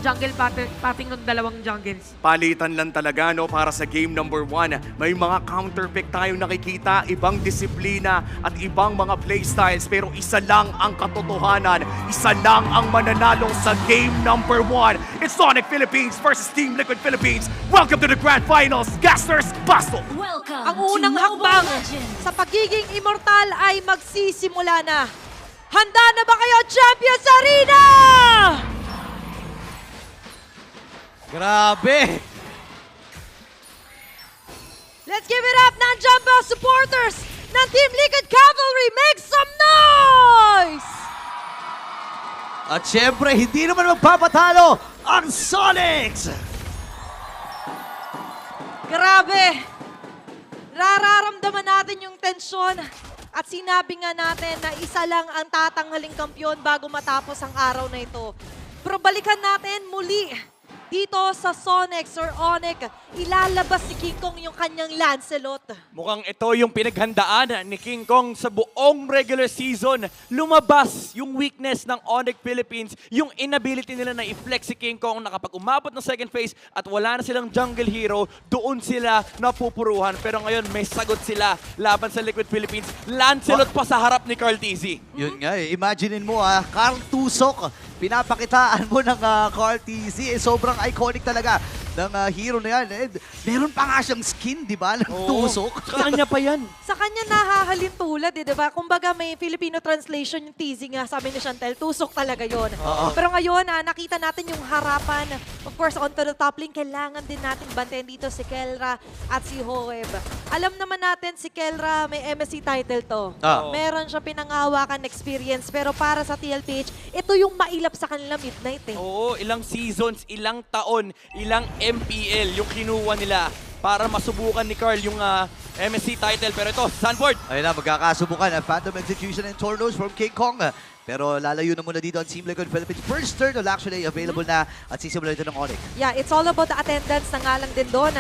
jungle pathing ng dalawang jungles. Palitan lang talaga no para sa game number 1. May mga counter pick tayong nakikita, ibang disiplina at ibang mga playstyles pero isa lang ang katotohanan, isa lang ang mananalo sa game number 1. It's Sonic Philippines versus Team Liquid Philippines. Welcome to the Grand Finals, Gasters Bastos! Welcome Ang unang to Mobile hakbang Legends. sa pagiging immortal ay magsisimula na. Handa na ba kayo, Champions Arena? Grabe! Let's give it up, nandiyan ba supporters ng Team Liquid Cavalry? Make some noise! At syempre, hindi naman magpapatalo ang Sonics! Grabe! Nararamdaman natin yung tensyon at sinabi nga natin na isa lang ang tatanghaling kampiyon bago matapos ang araw na ito. Pero balikan natin muli dito sa Sonics or Onyx, ilalabas si King Kong yung kanyang Lancelot. Mukhang ito yung pinaghandaan ni King Kong sa buong regular season. Lumabas yung weakness ng Onyx Philippines, yung inability nila na i-flex si King Kong na kapag umabot ng second phase at wala na silang jungle hero, doon sila napupuruhan. Pero ngayon may sagot sila laban sa Liquid Philippines. Lancelot pa sa harap ni Carl TZ. Yun nga eh, imaginein mo Carl Tusok, pinapakitaan mo ng Carl TZ. Sobrang iconic talaga ng hero na yan. Meron pa nga siyang skin, di ba? Ng Tusok. Sa kanya pa yan. Sa kanya nahahalin tulad, di ba? Kumbaga may Filipino translation yung teasing nga, sabi ni Chantel, tusok talaga yon. Pero ngayon, nakita natin yung harapan. Of course, onto the top lane, kailangan din natin bantayan dito si Kelra at si Hoeb. Alam naman natin si Kelra, may MSC title to. Meron siya pinangahawakan experience, pero para sa TLPH, ito yung mailap sa kanila Midnight eh. Oo, ilang seasons, ilang taon, ilang MPL yung kinuha nila para masubukan ni Carl yung MSC title. Pero ito, Sanford. Ayun na, magkakasubukan. Phantom Execution and Tornos from King Kong. Pero lalayo na muna dito ang Team Liquid Philippines. First turn will actually available na at sisimula ito ng Onyx. Yeah, it's all about the attendance na nga lang din doon.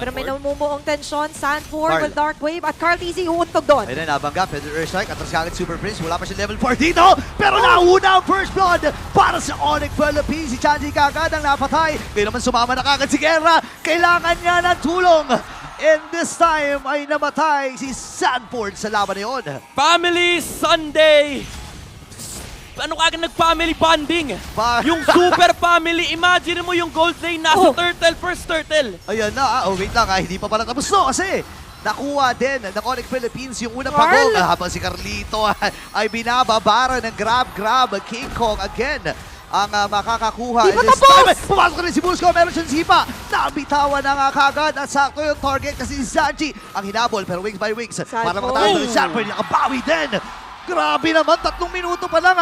Pero may namumuong tensyon, Sanford Carl. with Dark Wave at Carl TZ uuntog doon. Ayun na, nabangga. Feather Airstrike. Atras kagad Super Prince. Wala pa siya level 4 dito. Pero nauna ang first blood para sa Onyx Philippines. Si Chanji kagad ang napatay. Kaya naman sumama na kagad si Guerra. Kailangan niya ng tulong. And this time ay namatay si Sanford sa laban na yun. Family Sunday! Ano kagad nag-family bonding? Yung super family, imagine mo yung gold lane nasa turtle, first turtle. Ayan na, wait lang hindi pa pala tapos no kasi nakuha din ng Onyx Philippines yung unang Carl! pagong habang si Carlito ay binababara ng grab King Kong again ang makakakuha. Di pa tapos! Pumasok na rin si Busco, meron siyang sipa. Nabitawan na nga kagad at sakto yung target kasi si Sanji ang hinabol pero wings by wings para makatakas ng Sanford, nakabawi din. Grabe naman, 3 minuto pa lang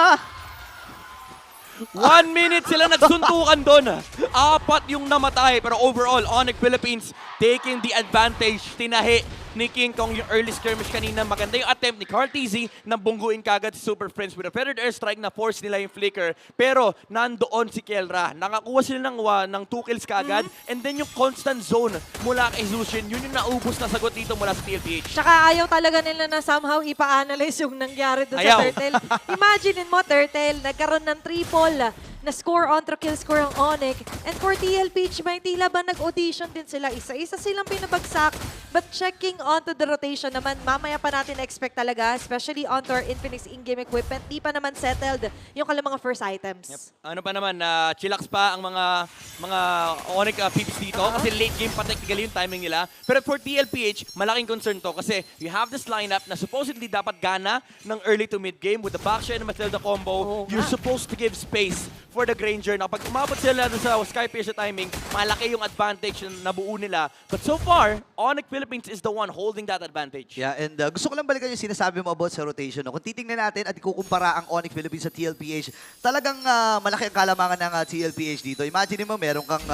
1 minute sila nagsuntukan doon. 4 yung namatay. Pero overall, Onyx Philippines taking the advantage. Tinahi ni King Kong yung early skirmish kanina. Maganda yung attempt ni Carl TZ na bungguin kagad si Super Prince with a feathered airstrike na force nila yung flicker. Pero nandoon si Kelra. Nakakuha sila ng 2 kills kagad. And then yung constant zone mula kay Zushin, yun yung naubos na sagot dito mula sa TLPH. Tsaka ayaw talaga nila na somehow ipa-analyze yung nangyari doon sa Ayaw. Turtle. Imaginein mo, Turtle, nagkaroon ng triple na score on kill score ang Onyx. And for TLPH, may tila ba nag-audition din sila. Isa-isa silang pinabagsak. But checking onto the rotation naman, mamaya pa natin expect talaga, especially onto our Infinix in-game equipment, di pa naman settled yung kanilang mga first items. Ano pa naman, chillax pa ang mga Onyx peeps dito kasi late game pa technically yung timing nila. Pero for TLPH, malaking concern to kasi you have this lineup na supposedly dapat gana ng early to mid game with the Baksha and Matilda combo. You're supposed to give space for the Granger na kapag umabot sila sa Skypiercer timing, malaki yung advantage na nabuo nila. But so far, Onyx Philippines is the one holding that advantage. Yeah, and gusto ko lang balikan yung sinasabi mo about sa rotation. No? Kung titingnan natin at ikukumpara ang Onyx Philippines sa TLPH, talagang malaki ang kalamangan ng TLPH dito. Imagine mo, meron kang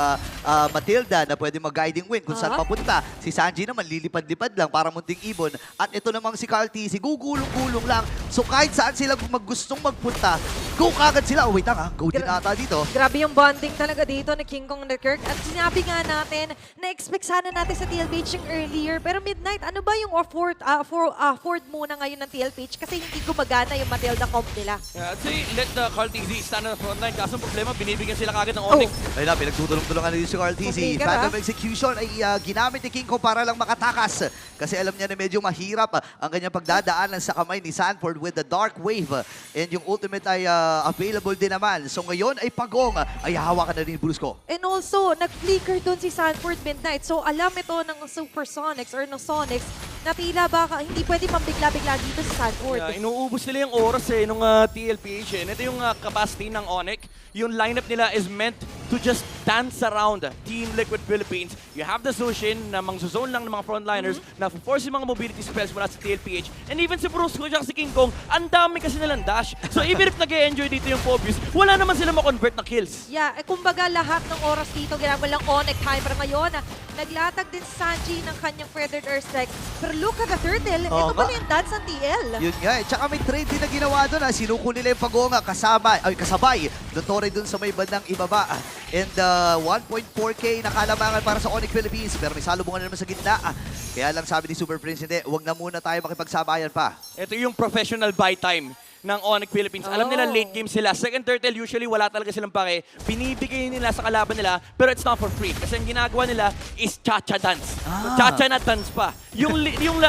Matilda na pwede mag-guiding wind kung saan papunta. Si Sanji naman lilipad-lipad lang para munting ibon. At ito namang si Carl TC, gugulong-gulong lang. So kahit saan sila gustong magpunta, go kagad sila. Oh, wait lang go din ata dito. Grabe yung bonding talaga dito ni King Kong and Kirk. At sinabi nga natin, na-expect sana natin sa TLPH yung earlier. Pero Midnight, ano ba yung afford muna ngayon ng TLPH? Kasi hindi gumagana yung Matilda comp nila. Yeah, I'd say let the Carl TZ stand on the front line. Kaso ang problema, binibigyan sila kagad ng Onyx. Ayun na, pinagtutulong-tulungan na dito si Carl TC. Complicated, Phantom Execution ay ginamit ni King Kong para lang makatakas. Kasi alam niya na medyo mahirap ang kanyang pagdadaanan sa kamay ni Sanford with the Dark Wave. And yung ultimate ay available din naman. So ngayon ay Pagong ay hawakan na rin Brusco. And also, nag-flicker doon si Sanford Midnight. So alam ito ng Supersonics or ng Sonics na tila baka hindi pwede mambigla-bigla dito si Sanford. Yeah, inuubos nila yung oras nung TLPH. Ito yung capacity ng Onyx. Yung lineup nila is meant to just dance around Team Liquid Philippines. You have the Zushin na mangzuzone lang ng mga frontliners na force yung mga mobility spells mula sa TLPH. And even si Brusco at si King Kong, ang dami kasi nilang dash. So even if nag-e-enjoy dito yung Phobius, wala naman sila ma-convert na kills. Yeah, kumbaga lahat ng oras dito ginagawa lang Onyx time. Pero ngayon, naglatag din si Sanji ng kanyang Feathered Earthstrike. Pero look at the turtle. Ito pala yung dance ng TL. Yun nga eh. Tsaka may trade din na ginawa doon. Sinuko nila yung Pagonga kasabay. Dottore doon sa may bandang ibaba. And 1.4k na kalamangan para sa Onyx Philippines. Pero may salubungan na naman sa gitna. Kaya lang sabi ni Super Prince, hindi, huwag na muna tayo makipagsabayan pa. Ito yung professional buy time ng Onyx Philippines. Alam nila late game sila. Second turtle, usually wala talaga silang pake. Binibigay nila sa kalaban nila, pero it's not for free. Kasi ang ginagawa nila is cha-cha dance. Cha-cha na dance pa. Yung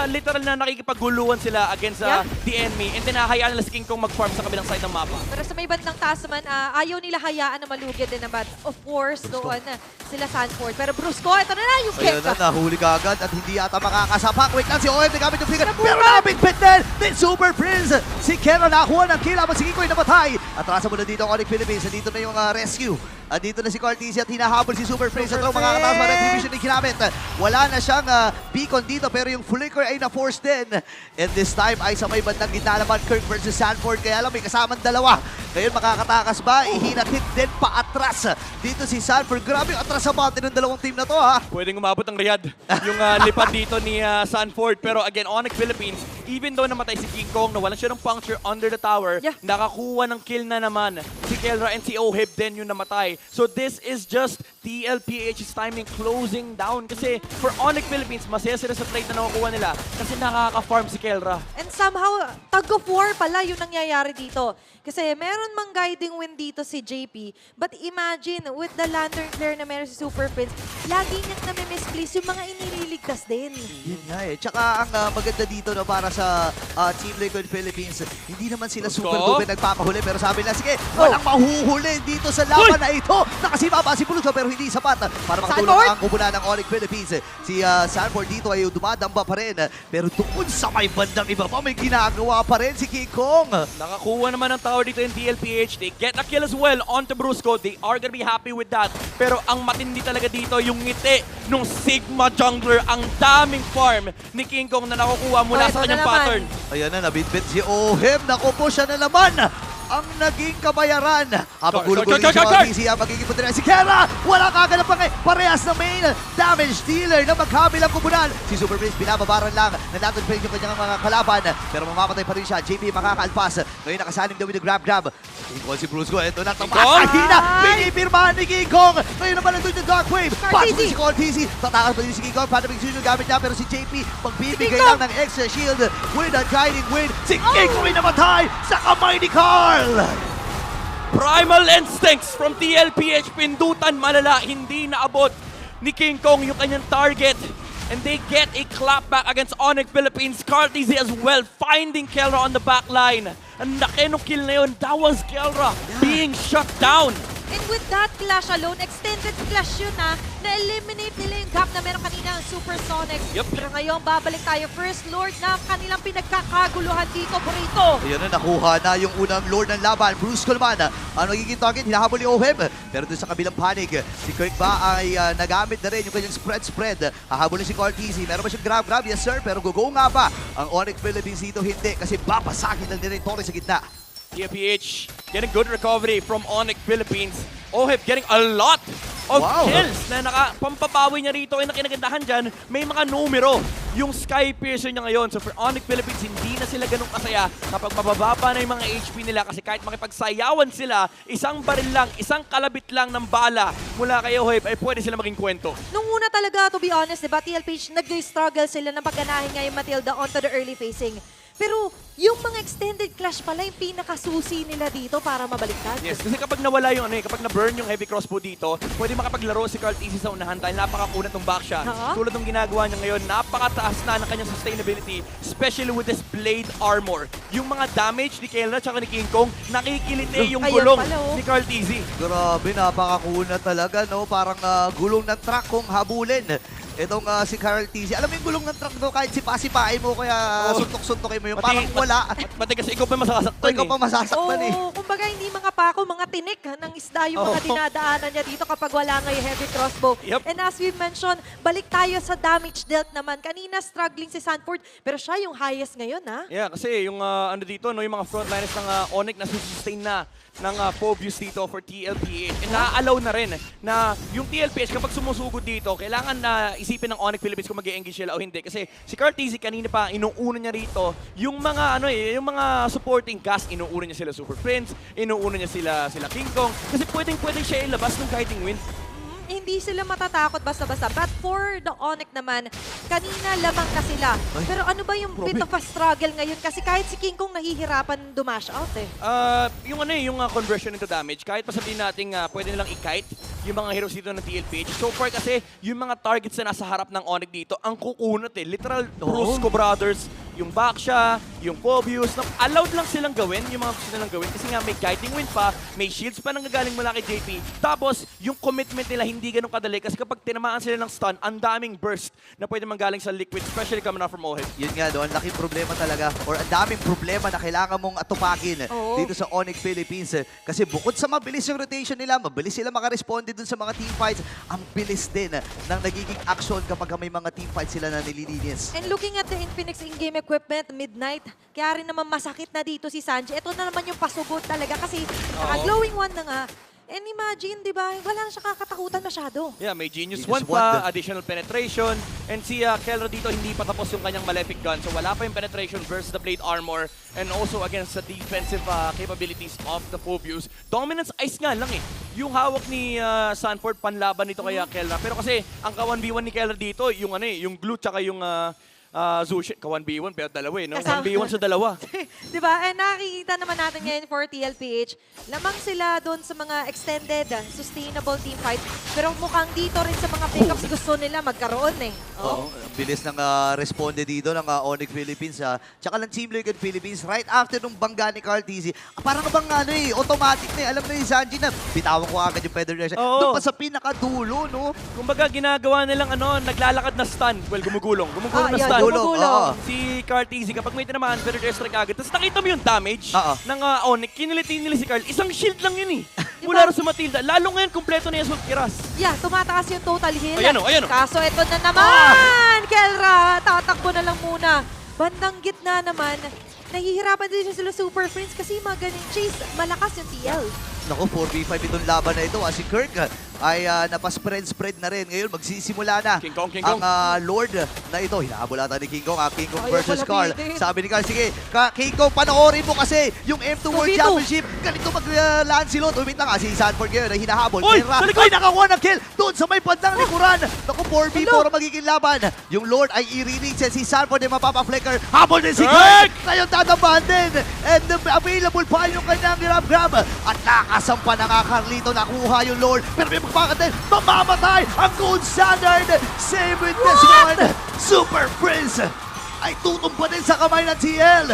literal na nakikipaguluhan sila against the enemy and tinahayaan nila si King Kong mag-farm sa kabilang side ng mapa. Pero sa may bandang taas naman, ayaw nila hayaan na malugid din naman. Of course, doon sila Sanford. Pero Brusco, ito na yung kick. Ayun na, nahuli ka agad at hindi yata makakasapak. Wait lang si OM, nagamit yung flicker. Pero nabigpit din ni Super Prince. Si Kera nakakuha ng kill habang si Kikoy namatay. Atrasa muna dito ang Onyx Philippines. Dito na yung rescue. Dito na si Cartesi at hinahabol si Super Prince. At makakataas pa retribution na ginamit. Wala na siyang beacon dito pero yung flicker ay na-force din. And this time ay sa may bandang gitna naman Kirk versus Sanford. Kaya lang may kasamang dalawa. Ngayon makakatakas ba? Ihinatid din paatras. Dito si Sanford. Grabe yung atras sa bounty ng dalawang team na to Pwedeng umabot ang Riyadh yung lipad dito ni Sanford. Pero again, Onyx Philippines, even though namatay si King Kong, nawalan siya ng puncture under the tower, nakakuha ng kill na naman si Kelra and si Oheb din yung namatay. So this is just TLPH's timing closing down. Kasi for Onyx Philippines, masaya sila sa trade na nakukuha nila kasi nakaka-farm si Kelra. And somehow, tug of war pala yung nangyayari dito. Kasi meron mang guiding wind dito si JP. But imagine, with the Lantern Flare na meron si Super Prince, lagi niyang nami-misplace yung mga inililigtas din. Yun nga eh. Tsaka ang maganda dito no, para sa Team Liquid Philippines, hindi naman sila super duper nagpapahuli. Pero sabi na, sige, walang mahuhuli dito sa laban na ito. Nakasima pa si Brusco pero hindi sapat para makatulong ang kubunan ng Onyx Philippines. Si Sanford dito ay dumadamba pa rin. Pero doon sa may bandang iba pa, may ginagawa pa rin si King Kong. Nakakuha naman ng tower dito yung TLPH. They get a kill as well onto Brusco. They are gonna be happy with that. Pero ang matindi talaga dito, yung ngiti nung Sigma Jungler. Ang daming farm ni King Kong na nakukuha mula sa kanyang pattern. Ayan na, nabitbit si Oheb. Naku po, siya na naman ang naging kabayaran. Habang gulo-gulo si OTC, ang magiging punta si Kera. Wala kaganap pa parehas na main damage dealer na magkabilang kubunan. Si Super Prince, binababaran lang. Nanatod pa rin yung kanyang mga kalaban. Pero mamamatay pa rin siya. JP makakaalpas. Ngayon nakasaling daw yung grab. King si Brusco. Ito na, tapasahina. Pinipirmahan ni King Kong. Ngayon naman nandun yung Dark Wave. Pasok si OTC. Tatakas pa rin si King Kong. Paano mag-execution gamit niya. Pero si JP, magbibigay lang ng extra shield with a guiding wind. Si King Kong ay namatay sa kamay ni Carl. Primal Instincts from TLPH. Pindutan malala. Hindi naabot ni King Kong yung kanyang target. And they get a clapback against Onyx Philippines. Cartesi as well, finding Kelra on the back line. Ang laki nung kill na yun. That was Kelra being shut down. And with that clash alone, extended clash yun na-eliminate nila yung gap na meron kanina ang Supersonics. Pero ngayon, babalik tayo. First Lord na kanilang pinagkakaguluhan dito, Burrito. Ayan na, nakuha na yung unang Lord ng laban. Brusco naman, ang magiging target, hinahabol ni Oheb. Pero dun sa kabilang panig, si Kirk ba ay nagamit na rin yung kanyang spread. Hahabol si Cartesi. Meron ba siyang grab? Yes sir, pero gugo nga ba ang Onyx Philippines dito? Hindi, kasi babasagin lang din yung Torre sa gitna. TLPH getting good recovery from Onyx Philippines. Oheb getting a lot of Wow. kills na pampapawi niya rito ay nakinagandahan dyan. May mga numero yung Sky Piercer niya ngayon. So for Onyx Philippines, hindi na sila ganun kasaya kapag mabababa na yung mga HP nila kasi kahit makipagsayawan sila, isang baril lang, isang kalabit lang ng bala mula kay Oheb ay pwede sila maging kwento. Nung una talaga, to be honest, diba, TLPH, nag-struggle sila na pagganahin nga yung Matilda onto the early facing. Pero yung mga extended clash pala yung pinakasusi nila dito para mabaliktad. Yes, kasi kapag nawala yung kapag na-burn yung heavy crossbow dito, pwede makapaglaro si Carl Easy sa unahan dahil napakakunat ng back shot. Tulad ng ginagawa niya ngayon, napakataas na ng kanyang sustainability, especially with this blade armor. Yung mga damage ni Kelra at ni King Kong, nakikiliti yung Ayun gulong pala, oh. ni Carl Easy. Grabe, napakakuna talaga, no? Parang gulong ng truck kung habulin. Itong si Carl TZ. Alam mo yung gulong ng truck do, kahit sipa-sipain mo, kaya suntok-suntokin mo yung parang wala. Pati kasi ikaw pa masasaktan Ikaw pa masasaktan eh. Oo, kumbaga hindi mga pako, mga tinik ng isda yung mga dinadaanan niya dito kapag wala nga yung heavy crossbow. Yep. And as we mentioned, balik tayo sa damage dealt naman. Kanina struggling si Sanford, pero siya yung highest ngayon, ha? Yeah, kasi yung ano dito, no, yung mga frontliners ng Onyx na sustain na ng Phobius dito for TLPH. And na-allow na rin na yung TLPH kapag sumusugod dito, kailangan na isipin ng Onyx Philippines kung mag-e-engage sila o hindi. Kasi si Carl TZ kanina pa, inuuna niya rito yung mga yung mga supporting cast, inuuna niya sila Super Prince, inuuna niya sila King Kong. Kasi pwedeng siya ilabas ng Guiding Wind. Hindi sila matatakot basta-basta. But for the Onyx naman, kanina lamang na sila. Pero ano ba yung bit of a struggle ngayon? Kasi kahit si King Kong nahihirapan dumash out eh. Yung conversion into damage, kahit pa sabihin natin pwede nilang i-kite yung mga heroes dito ng TLPH. So far kasi, yung mga targets na nasa harap ng Onyx dito, ang kukunat eh. Literal, Brusco Brothers, yung Baksha, yung Phobius, allowed lang silang gawin, yung mga gusto nilang gawin. Kasi nga may guiding wind pa, may shields pa nanggagaling mula kay JP. Tapos, yung commitment nila hindi ganun kadali. Kasi kapag tinamaan sila ng stun, ang daming burst na pwede manggaling sa liquid, especially coming out from Oheb. Yun nga doon, laking problema talaga or ang daming problema na kailangan mong atupakin dito sa Onyx Philippines. Kasi bukod sa mabilis yung rotation nila, mabilis sila makaresponde dun sa mga teamfights, ang bilis din ng nagiging action kapag may mga teamfights sila na nililinis. And looking at the Infinix in-game equipment, Midnight, kaya rin naman masakit na dito si Sanji. Ito na naman yung pasugod talaga kasi naka-glowing one na nga. And imagine, di ba, wala na siya kakatakutan masyado. Yeah, may Genius Genius 1 pa, Wand. additional penetration, and si Kelra dito hindi pa tapos yung kanyang Malefic Gun. So wala pa yung penetration versus the Blade Armor, and also against the defensive capabilities of the Phobius. Dominance Ice nga lang eh. Yung hawak ni Sanford panlaban nito kay Kelra. Pero kasi ang ka-1v1 ni Kelra dito, yung yung glue tsaka yung Zushi, ka-1v1 pero dalawa eh, no? Kasama. 1v1 sa dalawa. Di ba? And nakikita naman natin ngayon for TLPH, lamang sila doon sa mga extended, sustainable team fight. Pero mukhang dito rin sa mga pickups gusto nila magkaroon eh. Oo, ang bilis ng responde dito ng Onyx Philippines. Tsaka ng Team Liquid Philippines, right after nung bangga ni Carl TZ, parang bang automatic na alam na ni Sanji na bitawan ko agad yung Feather Nation. Oo. Doon pa sa pinakadulo, no? Kumbaga ginagawa nilang naglalakad na stun. Well, gumugulong na yan, stun. gumugulong. Si Carl TZ, kapag may tinamaan, pero airstrike agad. Tapos nakita mo yung damage Oo. ng Onyx. Kiniliti nila si Carl. Isang shield lang yun eh. Mula rin sa Matilda. Lalo ngayon, kumpleto na yung Assault Kiras. Yeah, tumataas yung total heal. Ayan o, ayan o. Kaso ito na naman, Kelra, tatakbo na lang muna. Bandang gitna naman, nahihirapan din sila Super Friends kasi magaling chase, malakas yung TL. Naku, 4v5 itong laban na ito. Si Kirk ay napaspread-spread na rin. Ngayon, magsisimula na King Kong. ang Lord na ito. Hinahabol ata ni King Kong. King Kong Ayaw versus pala Carl. pitin. Sabi ni Carl, sige, King Kong, panoorin mo kasi yung M2 World 2v2. Championship. Ganito mag-Lancelot. Umit na nga si Sanford ngayon na hinahabol. Oy, Kera, sa likod! ay nakakuha ng kill doon sa may bandang likuran. Naku, 4v4 ang magiging laban. Yung Lord ay i-reach si Sanford ay mapapa-flicker. Habol din si Kirk. Ngayon tatamaan din. And available pa yung kanyang grab. At nakasampa na nga Carlito. Nakuha yung Lord. Pero may magpakat din. Mamamatay ang gold standard. Same with this one. Super Prince ay tutumpa din sa kamay ng TL.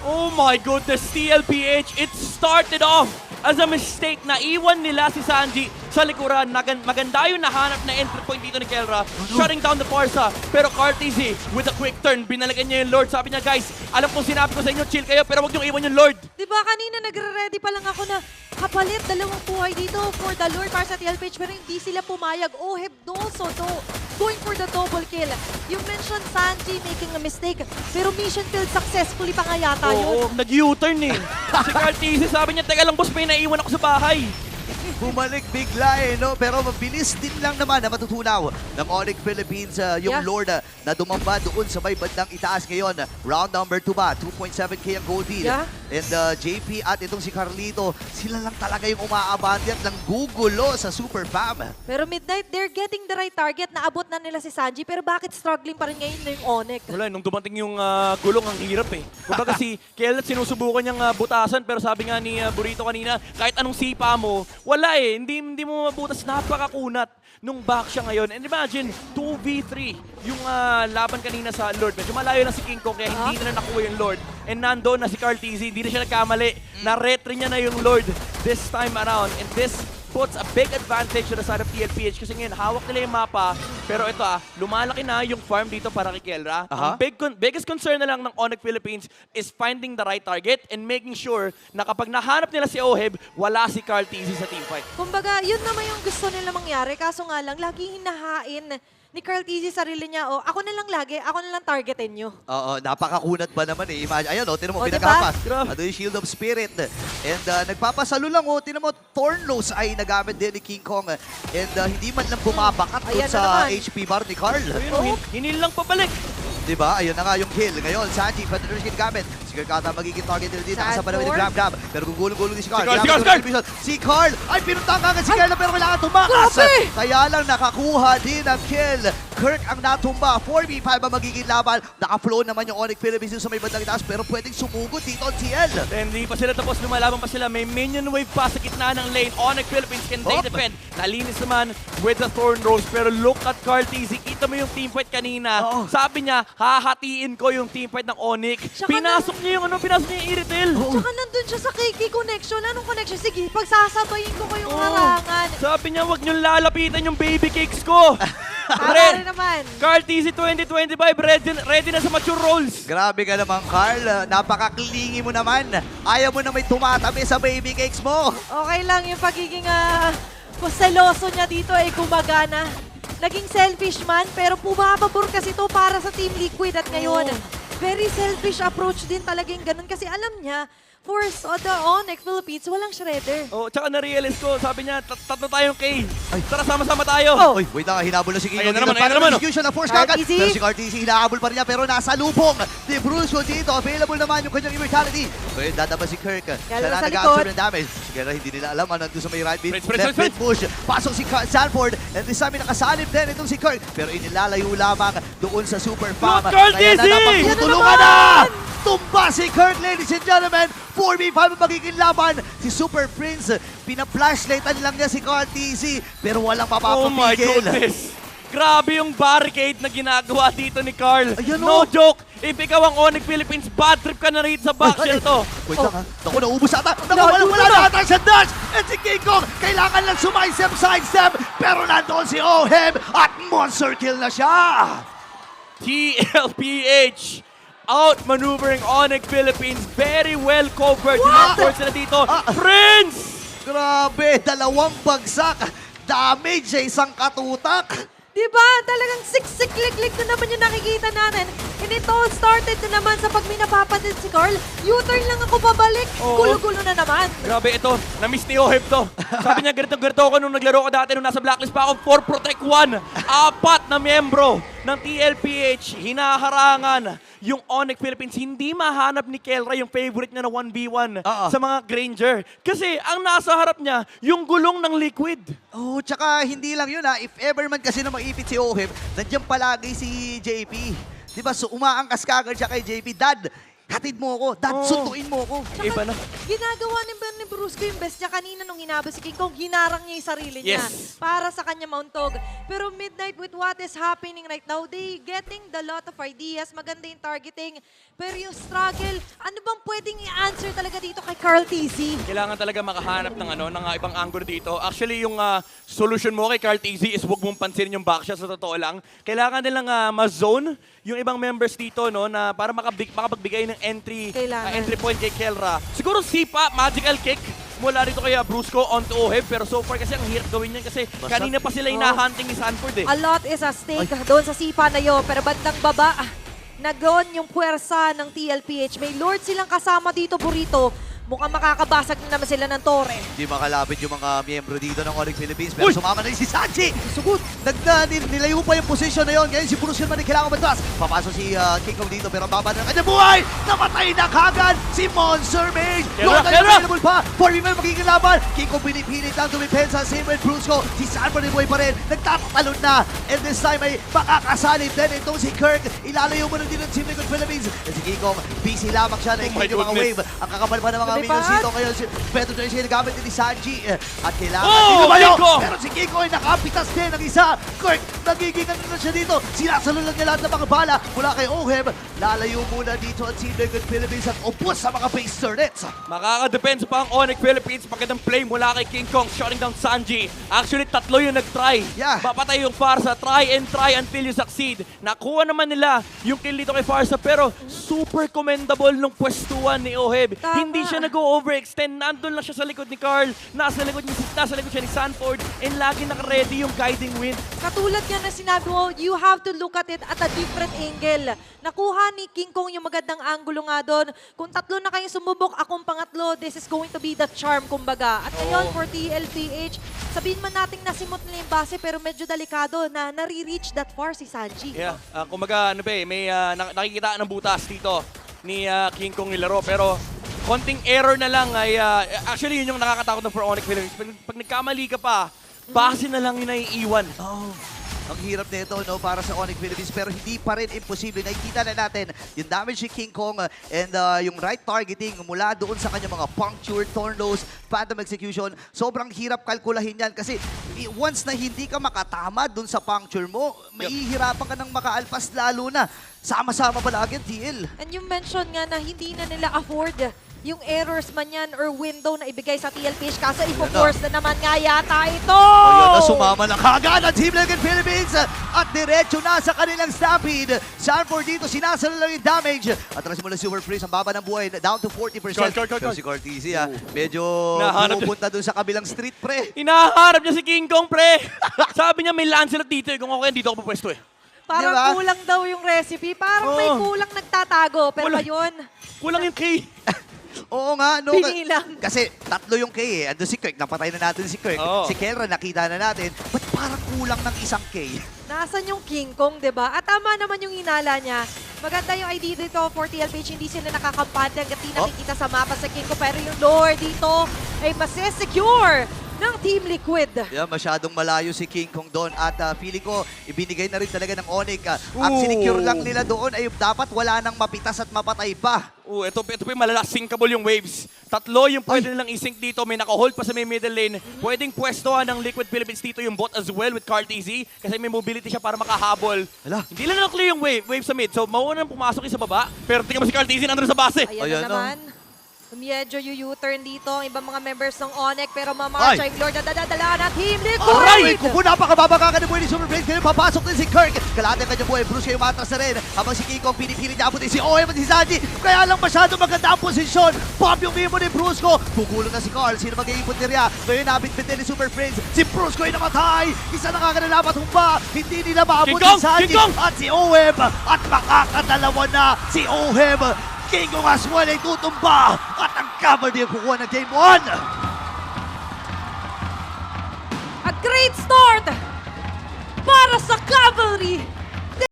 Oh my goodness, TLPH, it started off as a mistake. Naiwan nila si Sanji sa likuran. Maganda yung nahanap na entry point dito ni Kelra. Shutting down the Forza. Pero Cartesi, with a quick turn, binalagan niya yung Lord. Sabi niya, guys, alam kong sinabi ko sa inyo, chill kayo, pero wag niyong iwan yung Lord. Di ba kanina nagre-ready pa lang ako na kapalit dalawang buhay dito for the Lord para sa TLPH pero hindi sila pumayag. Oheb Doso going for the double kill. You mentioned Sanji making a mistake pero mission failed successfully pa nga yata yun. Oo, nag-U-turn eh. Si Cartesi, sabi niya, teka lang boss, may naiwan ako sa bahay. Bumalik bigla no? Pero mabilis din lang naman na matutunaw ng Onyx Philippines yung Yeah. Lord na dumamba doon sa may bandang itaas ngayon. Round number 2 ba? 2.7k ang gold deal. Yeah. And JP at itong si Carlito, sila lang talaga yung umaabante at gugulo sa Super Fam. Pero Midnight, they're getting the right target. Naabot na nila si Sanji, pero bakit struggling pa rin ngayon na yung Onyx? Wala, nung dumating yung gulong, ang hirap eh. Kumbaga si Kellet sinusubukan niyang butasan, pero sabi nga ni Burrito kanina, kahit anong sipa mo, wala eh. Hindi mo mabutas, napakakunat nung back siya ngayon. And imagine, 2v3 yung laban kanina sa Lord. Medyo malayo na si King Kong, kaya hindi na nakuha yung Lord. And nandoon na si Carl TZ, hindi na siya nagkamali. Na-retry niya na yung Lord this time around. And this puts a big advantage to the side of TLPH kasi ngayon hawak nila yung mapa. Pero ito lumalaki na yung farm dito para kay Kelra. Ang biggest concern na lang ng Onyx Philippines is finding the right target and making sure na kapag nahanap nila si Oheb, wala si Carl TZ sa teamfight. Kumbaga, yun naman yung gusto nila mangyari. Kaso nga lang, lagi hinahain ni Carl TZ sarili niya, ako na lang lagi, ako na lang targetin nyo. Oo, napakakunat ba naman eh. Imagine, ayan tinan mo, Diba? pinaghapas. Grabe. Ano yung Shield of Spirit. And nagpapasalo lang tinan mo, Thornlose ay nagamit din ni King Kong. And hindi man lang bumabakat doon Ayan na sa naman. HP bar ni Carl. Ayun, hinil lang pabalik. Diba? Ayun na nga yung kill. Ngayon, Sanji, pwede rin siya gamit. Si Carl Kata magiging target din dito. Nakasama naman ni Sad Grab. Pero gugulong-gulong din si Carl. Si Carl, Grabe si Carl, yung division. Si Carl! Ay, pinuntahan ka si Carl na pero kailangan tumakas. Grabe! Kaya lang nakakuha din ang kill. Kirk ang natumba. 4v5 ang magiging laban. Naka-flow naman yung Onyx Philippines sa may bandang itaas pero pwedeng sumugod dito ang TL. And hindi pa sila tapos, lumalaban pa sila. May minion wave pa sa gitna ng lane. Onyx Philippines, can they defend? Nalinis naman with the Thorn Rose. Pero look at Carl TZ. Kita mo yung teamfight kanina. Sabi niya, hahatiin ko yung teamfight ng Onyx. Tsaka Pinasok niya yung Iritel. Tsaka nandun siya sa KK connection. Anong connection? Sige, pagsasabayin ko kayong harangan. Sabi niya, wag niyong lalapitan yung baby cakes ko. Tara rin naman. Carl TZ 2025, ready na sa mature roles. Grabe ka naman, Carl. Napaka-clingy mo naman. Ayaw mo na may tumatabi sa baby cakes mo. Okay lang yung pagiging seloso niya dito ay gumagana. Naging selfish man, pero pumapabor kasi to para sa Team Liquid at ngayon. Very selfish approach din talaga yung ganun kasi alam niya, for the Onyx Philippines, walang shredder. Oh, tsaka na-realize ko, sabi niya, tatlo tayong K. Tara, sama-sama tayo. Oh. Uy, wait lang, hinabol na si King. Ayun na naman, Execution na force Carl kagad. TZ. Pero si Carl TZ hinahabol pa rin niya pero nasa lupong. Di Brusco dito. Available naman yung kanyang immortality. Pero dadaba si Kirk. Siya na sa nag-answer likod. ng damage. Siguro hindi nila alam. Nandun sa may right mid. Sprint, Left mid push. Pasok si Sanford. And this time nakasalib din itong si Kirk. Pero inilalayo lamang doon sa Super Farm. Look, Carl Kaya na TZ! napagtutulungan na! Tumba si Kirk, ladies and gentlemen. 4v5 ang magiging laban. Si Super Prince, pina-flashlightan lang niya si Carl TZ. Pero walang Oh my mapapapigil. goodness. Grabe yung barricade na ginagawa dito ni Carl. Ayan, No oh. joke. If ikaw ang Onyx Philippines, bad trip ka na rito sa backshell to. Wait lang ha. Naku, naubos ata. Naku, wala na ata sa dash. And si King Kong, kailangan lang sidestep. Pero nandoon si Oheb at monster kill na siya. TLPH outmaneuvering Onyx Philippines. Very well covered. Yung force nila dito. Prince! Grabe, dalawang bagsak. Damage sa isang katutak. Diba? Talagang siksik-lik-lik na naman yung nakikita natin. And it all started na naman sa pag may napapansin si Carl. U-turn lang ako pabalik. Oo. Gulo-gulo na naman. Grabe ito, na-miss ni Oheb to. Sabi niya, ganito ako nung naglaro ko dati nung nasa blacklist pa ako. 4 Protect 1. 4 na miyembro ng TLPH. Hinaharangan yung Onyx Philippines. Hindi mahanap ni Kelra yung favorite niya na 1v1 sa mga Granger. Kasi ang nasa harap niya, yung gulong ng Liquid. Oh, tsaka hindi lang yun ha. If ever man kasi na maipit si Oheb, nandiyan palagi si JP. Diba? So umaangkas ka agad siya kay JP. Dad, hatid mo ako. Dad, sunduin mo ako. Iba na. Ginagawa ni Brusco yung best niya kanina nung hinabas si King Kong. Hinarang niya yung sarili niya Yes. para sa kanya mauntog. Pero Midnight, with what is happening right now, they getting the lot of ideas. Maganda yung targeting. Pero yung struggle, ano bang pwedeng i-answer talaga dito kay Carl TZ? Kailangan talaga makahanap ng ng ibang angle dito. Actually, yung solution mo kay Carl TZ is huwag mong pansinin yung backshot sa totoo lang. Kailangan nilang ma-zone yung ibang members dito na para makapagbigay ng entry point kay Kelra. Siguro sipa, magical kick mula dito kay Brusco onto Oheb. Pero so far kasi ang hirap gawin yan kasi kanina pa sila hinahunting ni Sanford eh. A lot is at stake doon sa sipa na yun. Pero bandang baba, na doon yung puwersa ng TLPH. May Lord silang kasama dito, Burrito. mukhang makakabasag na naman sila ng tore. Hindi makalapit yung mga miyembro dito ng Onyx Philippines. Pero sumama na rin si Sanji. Sugod. Nilayo pa yung position na yun. Ngayon si Bruce Yun man kailangan matras. Papasok si King Kong dito pero ang baba na ng kanyang buhay. Namatay na kagad si Monster Mage. Lord na available pa. 4 men magiging laban. King Kong pinipilit lang dumipensa. Same with Brusco. Si Sanford ay buhay pa rin. Nagtatalon na. And this time ay makakasalib din itong si Kirk. Ilalayo mo na din ng Team Liquid Philippines. And si King Kong, busy lamang siya na Oh my yung mga goodness. wave. Ang kakapal pa ng mga Lumipad. minions dito. Ngayon si Pedro Tracy nagamit din ni Sanji. At kailangan Oh, lumayo. King Kong! Pero si King Kong ay nakapitas din ng isa. Kirk, nagiging ano na siya dito. Sinasalo lang niya lahat ng mga bala mula kay Oheb. Lalayo muna dito ang Team Liquid Philippines at upos sa mga base turrets. Makaka-defense pa ang Onyx Philippines. Magandang play mula kay King Kong, shutting down Sanji. Actually, 3 yung nag-try. Yeah. Papatay yung Farsa. Try and try until you succeed. Nakuha naman nila yung kill dito kay Farsa, pero super commendable nung pwestuhan ni Oheb. Tama. Hindi siya nag-overextend. Nandun lang siya sa likod ni Carl. Nasa likod siya ni Sanford. And lagi naka-ready yung guiding wind. Katulad yan na sinabi mo, you have to look at it at a different angle. Nakuha ni King Kong yung magandang angulo nga doon. Kung 3 na kayong sumubok, akong pangatlo, this is going to be the charm, kumbaga. At ngayon, for TLPH, sabihin man natin nasimot nila yung base, pero medyo delikado na nare-reach that far si Sanji. Yeah, kumbaga ano ba may nakikita ng butas dito ni King Kong nilaro, pero konting error na lang ay actually yun yung nakakatakot ng for Onyx Philippines. Pag nagkamali ka pa, base na lang yung naiiwan. Oh, ang hirap nito no para sa Onyx Philippines pero hindi pa rin imposible. Nakikita na natin yung damage ni King Kong and yung right targeting mula doon sa kanyang mga puncture, tornos, phantom execution. Sobrang hirap kalkulahin yan kasi once na hindi ka makatama doon sa puncture mo, mahihirapan ka ng makaalpas lalo na. Sama-sama palagi ang TL. And you mentioned nga na hindi na nila afford yung errors man yan or window na ibigay sa TLPH kaso ipo-force na naman nga yata ito! Ayun na, sumama na kagad ang Team Liquid Philippines at diretso na sa kanilang stampede. Sanford dito, sinasalo lang yung damage. At alas mula Super Freeze, ang baba ng buhay, down to 40%. Pero si Cortese, medyo Nahanap pumupunta dun sa kabilang street, pre. Hinaharap niya si King Kong, pre! Sabi niya may Lancelot dito, kung okay, dito ako pupwesto eh. Parang Diba? kulang daw yung recipe. Parang may Oo. kulang nagtatago. Pero Kulang. ngayon, Kulang yung key. Oo nga, no? Binilang. Kasi 3 yung K eh. Ando si Kirk, napatay na natin si Kirk. Oo. Si Kelra, nakita na natin. Ba't parang kulang ng isang K? nasan yung King Kong, di ba? At tama naman yung hinala niya. Maganda yung ID dito for TLPH. Hindi sila nakakampante hanggat di nakikita sa mapa sa King Kong. Pero yung lore dito ay masesecure ng Team Liquid. Yeah, masyadong malayo si King Kong doon at feeling ko ibinigay na rin talaga ng Onyx. Ang sinecure lang nila doon ay dapat wala nang mapitas at mapatay pa. Ito pa yung malalasynkable yung waves. 3 yung pwede nilang isync dito. May naka-hold pa sa may middle lane. Pwedeng pwestohan ng Liquid Philippines dito yung bot as well with Cartese kasi may mobility siya para makahabol. Hala. Hindi lang na-clear yung wave sa mid. So mauna nang pumasok yung sa baba. Pero tingnan mo si Cartese nandun sa base. Ayan Ayan na na. naman. Medyo yung U-turn dito ang ibang mga members ng Onyx pero mamarcha yung Lord na dadala ng Team Liquid. Aray! Kupo, napakababaka ni Buhay ni Super Prince. Kaya papasok din si Kirk. Kalahati ang kanyang buhay. Bruce kayo matras na rin. Habang si King Kong pinipili niya din si Oem at si Sanji. Kaya lang masyado maganda ang posisyon. Pop yung mimo ni Brusco. Kukulong na si Carl. Sino mag-iipon niya? Ngayon nabit-bit din ni Super Prince. Si Brusco ay namatay. Isa na kakanalapat humba. Hindi nila maabot King Kong! si Sanji King Kong! at si Oem. At makakadalawa na si Oem. King Kong as well ay tutumba. At ang Cavalry ang kukuha ng Game 1. A great start para sa Cavalry